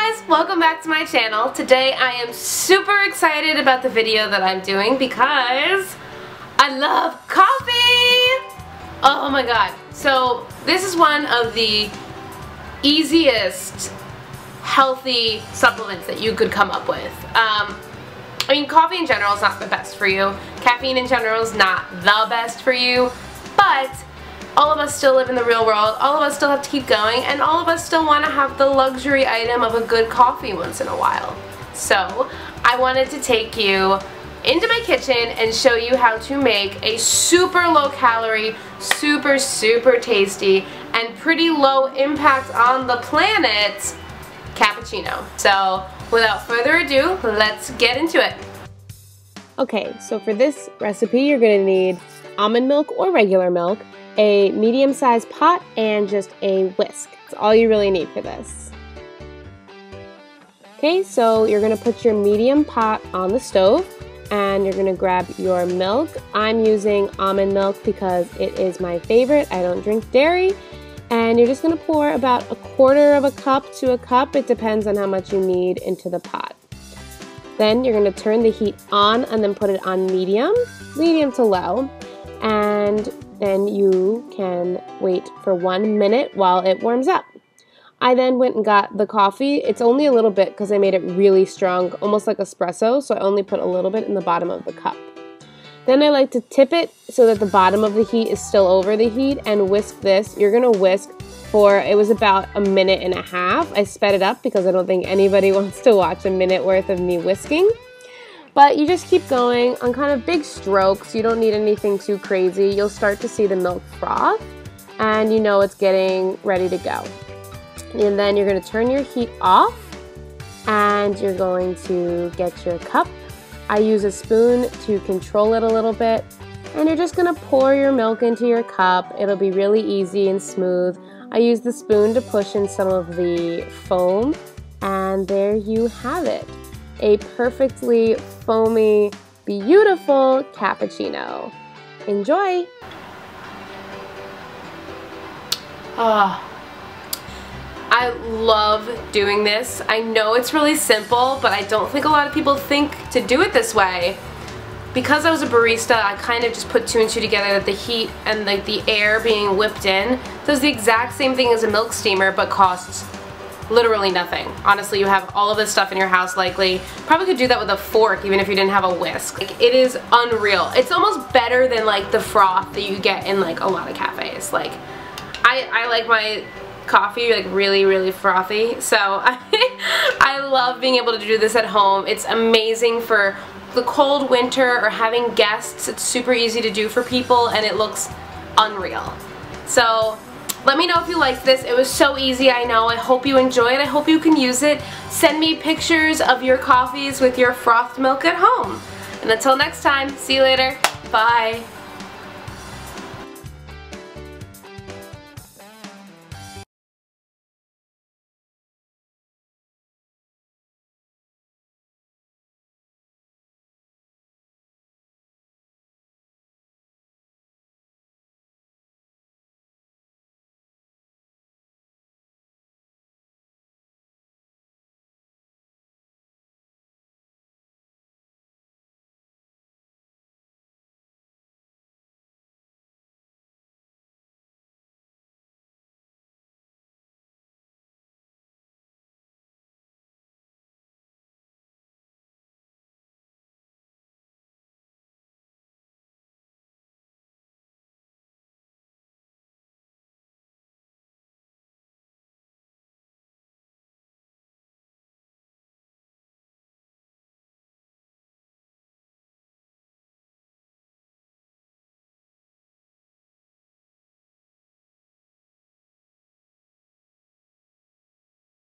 guys, welcome back to my channel. Today I am super excited about the video that I'm doing because I love coffee! Oh my god. So this is one of the easiest healthy supplements that you could come up with. I mean, coffee in general is not the best for you. Caffeine in general is not the best for you, but all of us still live in the real world, all of us still have to keep going, and all of us still want to have the luxury item of a good coffee once in a while. So I wanted to take you into my kitchen and show you how to make a super low calorie, super tasty, and pretty low impact on the planet cappuccino. So without further ado, let's get into it. Okay, so for this recipe you're going to need almond milk or regular milk, a medium-sized pot, and just a whisk. That's all you really need for this. Okay, so you're going to put your medium pot on the stove and you're going to grab your milk. I'm using almond milk because it is my favorite. I don't drink dairy. And you're just going to pour about 1/4 of a cup to a cup. It depends on how much you need into the pot. Then you're going to turn the heat on and then put it on medium to low. And then you can wait for 1 minute while it warms up. I then went and got the coffee. It's only a little bit because I made it really strong, almost like espresso, so I only put a little bit in the bottom of the cup. Then I like to tip it so that the bottom of the heat is still over the heat and whisk this. You're going to whisk for, it was about 1.5 minutes. I sped it up because I don't think anybody wants to watch a minute worth of me whisking. But you just keep going on kind of big strokes. You don't need anything too crazy. You'll start to see the milk froth and you know it's getting ready to go. And then you're going to turn your heat off and you're going to get your cup. I use a spoon to control it a little bit, and you're just going to pour your milk into your cup. It'll be really easy and smooth. I use the spoon to push in some of the foam, and there you have it. A perfectly foamy, beautiful cappuccino. Enjoy! I love doing this. I know it's really simple, but I don't think a lot of people think to do it this way. Because I was a barista, I kind of just put 2 and 2 together, that the heat and like the air being whipped in does the exact same thing as a milk steamer, but costs literally nothing. Honestly, you have all of this stuff in your house likely. Probably could do that with a fork even if you didn't have a whisk. Like, it is unreal. It's almost better than like the froth that you get in like a lot of cafes. Like, I like my coffee like really frothy, so I love being able to do this at home. It's amazing for the cold winter or having guests. It's super easy to do for people and it looks unreal. So let me know if you liked this. It was so easy, I know. I hope you enjoy it. I hope you can use it. Send me pictures of your coffees with your frothed milk at home. And until next time, see you later. Bye.